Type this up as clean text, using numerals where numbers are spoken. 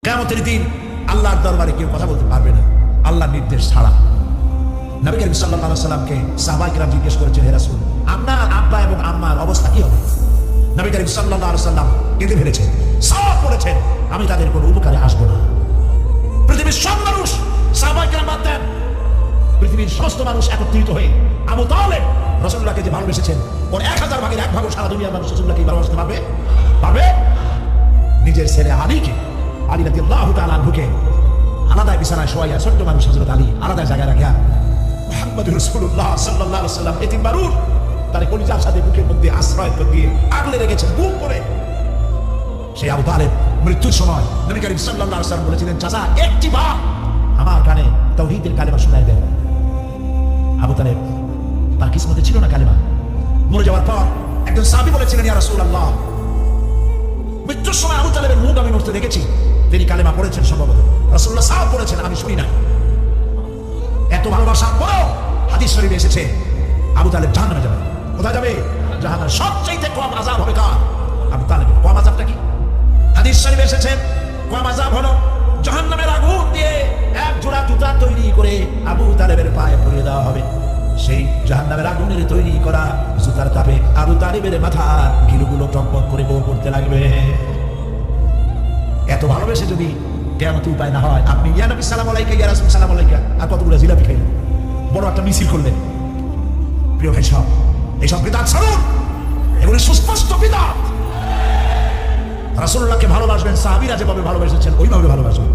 কিয়ামতের দিন আল্লাহর দরবারে কেউ কথা বলতে পারবে না আল্লাহর নির্দেশ ছাড়া। নবী করিম সাল্লাল্লাহু আলাইহি ওয়াসাল্লামকে সাহাবায়ে কেরাম জিজ্ঞেস করেছেন, হে রাসূল, আপনার আব্বা এবং আম্মার অবস্থা কি হবে? নবী করিম সাল্লাল্লাহু আলাইহি ওয়াসাল্লাম কেঁদে ফেলেছেন, সাফ বলেছেন, আমি তাদের কোনো উপকারে আসবো না। পৃথিবীর সব মানুষ, সাহাবায়ে কেরাম বাদ দেন, পৃথিবীর সমস্ত মানুষ একত্রিত হয়ে আবু তালেব রাসূলুল্লাহকে যে ভালোবেসেছেন, ওর 1000 ভাগের 1 ভাগও সারা দুনিয়ার মানুষ রাসূলুল্লাহকে ভালোবাসতে পারবে? পারবে? নিজের ছেলে আলীকে, আলী রাদিয়াল্লাহু তাআলা আনহুকে আলাদায় বিছানায় শোয়াইয়া, ছোট্ট মানুষ হযরত আলী আলাদায় জায়গায় রাখিয়া মুহাম্মদুর রাসূলুল্লাহ সাল্লাল্লাহু আলাইহি ওয়াসাল্লাম এতিম মানুষ তার কলিজার সাথে বুকের মধ্যে আশ্রয় দিয়ে আগলে রেখেছেন বুক করে। সেই আবু তালেব মৃত্যুর সময় নবী করিম সাল্লাল্লাহু আলাইহি ওয়াসাল্লাম বলেছিলেন, চাচা একটি বার আমার কানে তাওহীদের কালেমা শোনায় দেন। আবু তালেব তার কিসমতে ছিল না কালেমা। মরে যাওয়ার পর একজন সাহাবী বলেছিলেন, ইয়া রাসূলুল্লাহ, মৃত্যুর সময় আবু তালেবের মুখ আমি নড়তে দেখেছি, তিনি কালেমা পড়েছেন সম্ভবত। রাসূলুল্লাহ সাহেব বলেছেন, আমি শুনি না। এত ভালোবাসার পরেও হাদিস শরীফে এসেছে আবু তালেব জাহান্নামে যাবে। কোথায় যাবে? জাহান্নামে। সবচেয়ে কম আযাব হবে কার? আবু তালেবের। কম আযাবটা কি? হাদিস শরীফে এসেছে কম আযাব হলো জাহান্নামের আগুন দিয়ে এক জোড়া জুতা তৈরি করে আবু তালেবের পায়ে পরিয়ে দেওয়া হবে। সেই জাহান্নামের আগুনের তৈরি করা জুতার তাপে আবু তালেবের মাথার গিলুগুলো টকবক করে বউ করতে লাগবে। এত ভালোবেসে যদি কিয়ামতে উপায় না হয়, আপনি ইয়া নবী সালাম আলাইকা, ইয়া রাসূল সালাম আলাইকা আর কতগুলো জিলাপি খাইলেন, বড় একটা মিছিল করলেন। প্রিয় ভাই সব, এইসব বিদআত ছাড়ুন, এগুলি সুস্পষ্ট বিদআত। রাসূলুল্লাহকে ভালোবাসবেন, সাহাবীরা যেভাবে ভালোবেসেছেন ওইভাবে ভালোবাসবেন।